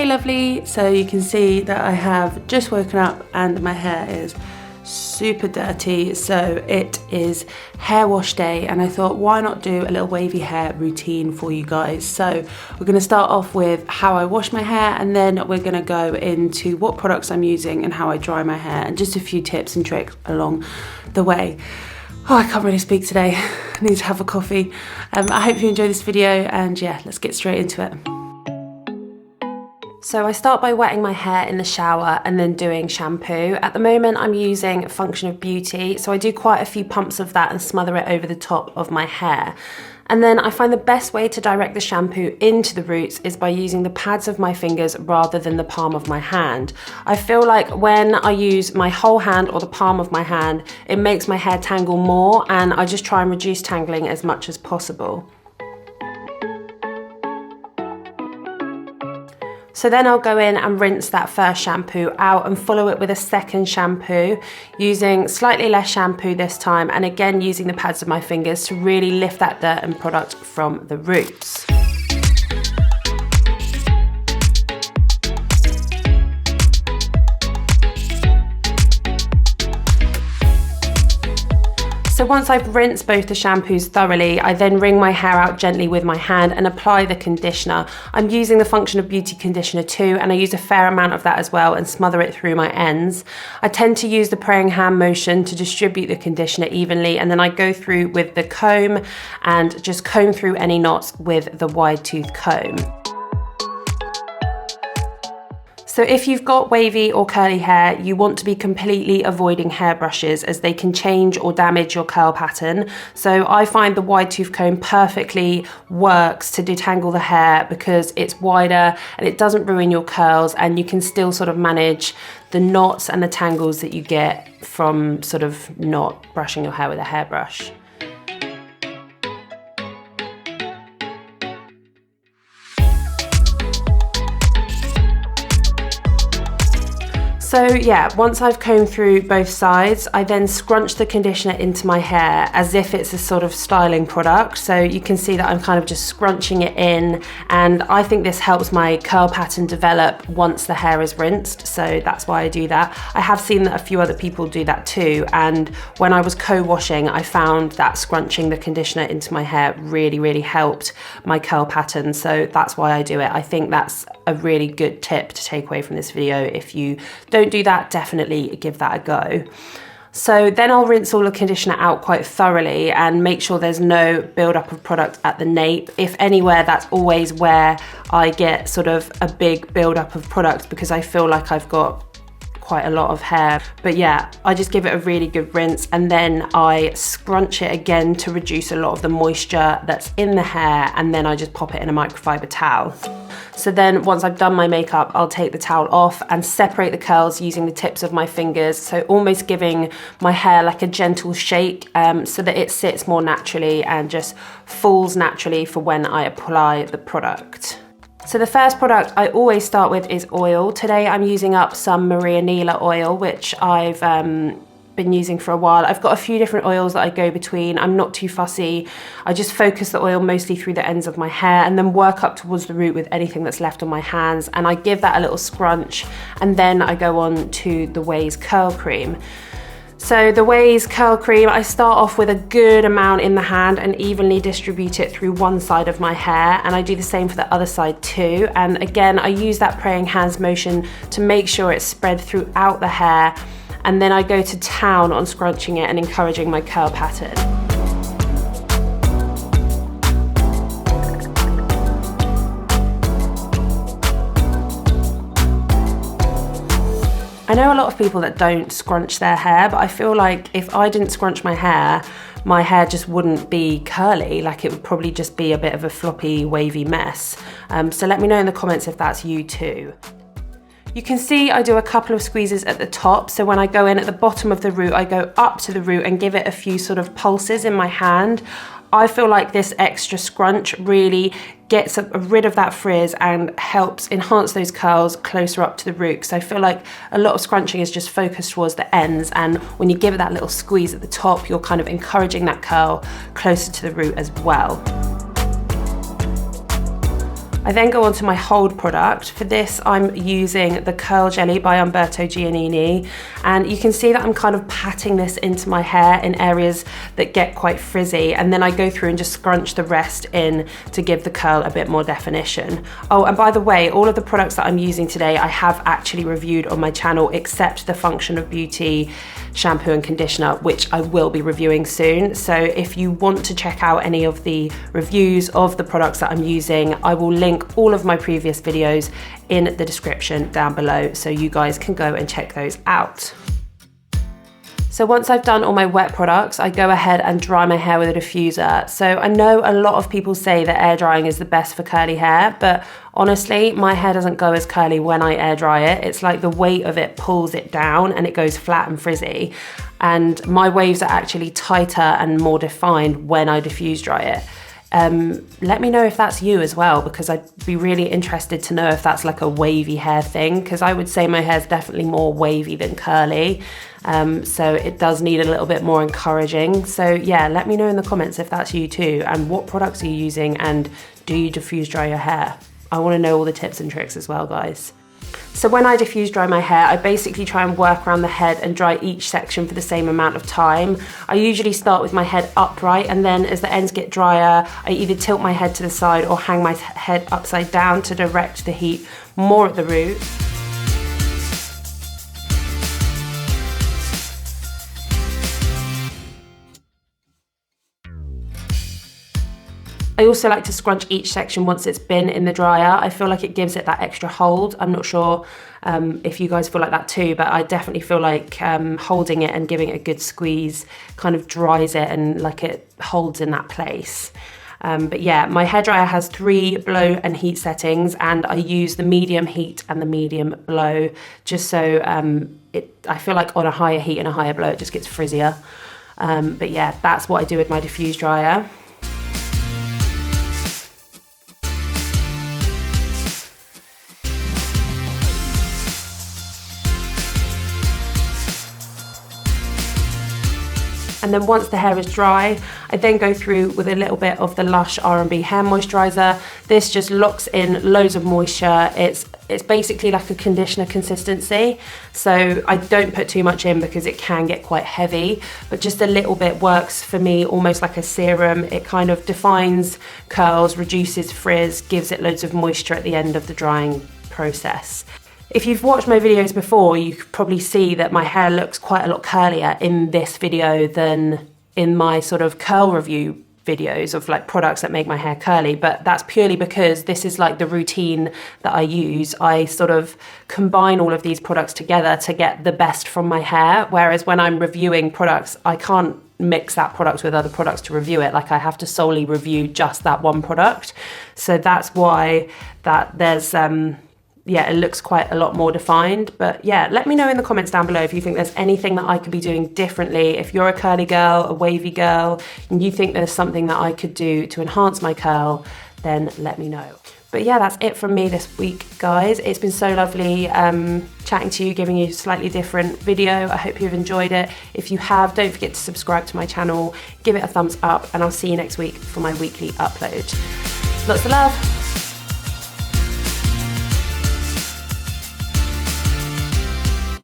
Hey lovely, so you can see that I have just woken up and my hair is super dirty, so it is hair wash day and I thought why not do a little wavy hair routine for you guys. So we're going to start off with how I wash my hair and then we're going to go into what products I'm using and how I dry my hair and just a few tips and tricks along the way. Oh, I can't really speak today. I need to have a coffee. I hope you enjoy this video and yeah, let's get straight into it. So I start by wetting my hair in the shower and then doing shampoo. At the moment I'm using Function of Beauty, so I do quite a few pumps of that and smother it over the top of my hair. And then I find the best way to direct the shampoo into the roots is by using the pads of my fingers rather than the palm of my hand. I feel like when I use my whole hand or the palm of my hand, it makes my hair tangle more, and I just try and reduce tangling as much as possible. So then I'll go in and rinse that first shampoo out and follow it with a second shampoo, using slightly less shampoo this time, and again using the pads of my fingers to really lift that dirt and product from the roots. So once I've rinsed both the shampoos thoroughly, I then wring my hair out gently with my hand and apply the conditioner. I'm using the Function of Beauty conditioner too, and I use a fair amount of that as well and smother it through my ends. I tend to use the praying hand motion to distribute the conditioner evenly, and then I go through with the comb and just comb through any knots with the wide tooth comb. So if you've got wavy or curly hair, you want to be completely avoiding hairbrushes as they can change or damage your curl pattern. So I find the wide tooth comb perfectly works to detangle the hair because it's wider and it doesn't ruin your curls, and you can still sort of manage the knots and the tangles that you get from sort of not brushing your hair with a hairbrush. So yeah, once I've combed through both sides, I then scrunch the conditioner into my hair as if it's a sort of styling product. So you can see that I'm kind of just scrunching it in, and I think this helps my curl pattern develop once the hair is rinsed. So that's why I do that. I have seen that a few other people do that too, and when I was co-washing, I found that scrunching the conditioner into my hair really helped my curl pattern. So that's why I do it. I think that's a really good tip to take away from this video. If you don't do that, definitely give that a go. So then I'll rinse all the conditioner out quite thoroughly and make sure there's no buildup of product at the nape. If anywhere, that's always where I get sort of a big buildup of product because I feel like I've got quite a lot of hair. But yeah, I just give it a really good rinse and then I scrunch it again to reduce a lot of the moisture that's in the hair, and then I just pop it in a microfiber towel. So then once I've done my makeup, I'll take the towel off and separate the curls using the tips of my fingers, so almost giving my hair like a gentle shake so that it sits more naturally and just falls naturally for when I apply the product. So the first product I always start with is oil. Today I'm using up some Maria Neela oil, which I've been using for a while. I've got a few different oils that I go between. I'm not too fussy. I just focus the oil mostly through the ends of my hair and then work up towards the root with anything that's left on my hands, and I give that a little scrunch, and then I go on to the Wavy curl cream. So the Wavy curl cream, I start off with a good amount in the hand and evenly distribute it through one side of my hair, and I do the same for the other side too. And again, I use that praying hands motion to make sure it's spread throughout the hair, and then I go to town on scrunching it and encouraging my curl pattern. I know a lot of people that don't scrunch their hair, but I feel like if I didn't scrunch my hair just wouldn't be curly. Like, it would probably just be a bit of a floppy, wavy mess. So let me know in the comments if that's you too. You can see I do a couple of squeezes at the top, so when I go in at the bottom of the root, I go up to the root and give it a few sort of pulses in my hand. I feel like this extra scrunch really gets rid of that frizz and helps enhance those curls closer up to the root. So I feel like a lot of scrunching is just focused towards the ends, and when you give it that little squeeze at the top, you're kind of encouraging that curl closer to the root as well. I I then go on to my hold product. For this, I'm using the Curl Jelly by Umberto Giannini, and you can see that I'm kind of patting this into my hair in areas that get quite frizzy, and then I go through and just scrunch the rest in to give the curl a bit more definition. Oh, and by the way, all of the products that I'm using today I have actually reviewed on my channel, except the Function of Beauty shampoo and conditioner, which I will be reviewing soon. So if you want to check out any of the reviews of the products that I'm using, I will link all of my previous videos in the description down below, so you guys can go and check those out. So once I've done all my wet products, I go ahead and dry my hair with a diffuser. So I know a lot of people say that air drying is the best for curly hair, but honestly, my hair doesn't go as curly when I air dry it. It's like the weight of it pulls it down and it goes flat and frizzy. And my waves are actually tighter and more defined when I diffuse dry it. Let me know if that's you as well, because I'd be really interested to know if that's like a wavy hair thing, because I would say my hair's definitely more wavy than curly. So it does need a little bit more encouraging. So yeah, let me know in the comments if that's you too, and what products are you using, and do you diffuse dry your hair? I want to know all the tips and tricks as well, guys. So when I diffuse dry my hair, I basically try and work around the head and dry each section for the same amount of time. I usually start with my head upright, and then as the ends get drier, I either tilt my head to the side or hang my head upside down to direct the heat more at the root. I also like to scrunch each section once it's been in the dryer. I feel like it gives it that extra hold. I'm not sure if you guys feel like that too, but I definitely feel like holding it and giving it a good squeeze kind of dries it and like it holds in that place. But yeah, my hairdryer has 3 blow and heat settings, and I use the medium heat and the medium blow just so I feel like on a higher heat and a higher blow it just gets frizzier. But yeah, that's what I do with my diffuse dryer. And then once the hair is dry, I then go through with a little bit of the Lush R&B hair moisturizer. This just locks in loads of moisture. It's basically like a conditioner consistency. So I don't put too much in because it can get quite heavy, but just a little bit works for me, almost like a serum. It kind of defines curls, reduces frizz, gives it loads of moisture at the end of the drying process. If you've watched my videos before, you could probably see that my hair looks quite a lot curlier in this video than in my sort of curl review videos of like products that make my hair curly, but that's purely because this is like the routine that I use. I sort of combine all of these products together to get the best from my hair, whereas when I'm reviewing products, I can't mix that product with other products to review it. Like I have to solely review just that one product. So that's why that there's yeah, it looks quite a lot more defined. But yeah, let me know in the comments down below if you think there's anything that I could be doing differently. If you're a curly girl, a wavy girl, and you think there's something that I could do to enhance my curl, then let me know. But yeah, that's it from me this week, guys. It's been so lovely chatting to you, giving you a slightly different video. I hope you've enjoyed it. If you have, don't forget to subscribe to my channel, give it a thumbs up, and I'll see you next week for my weekly upload. Lots of love.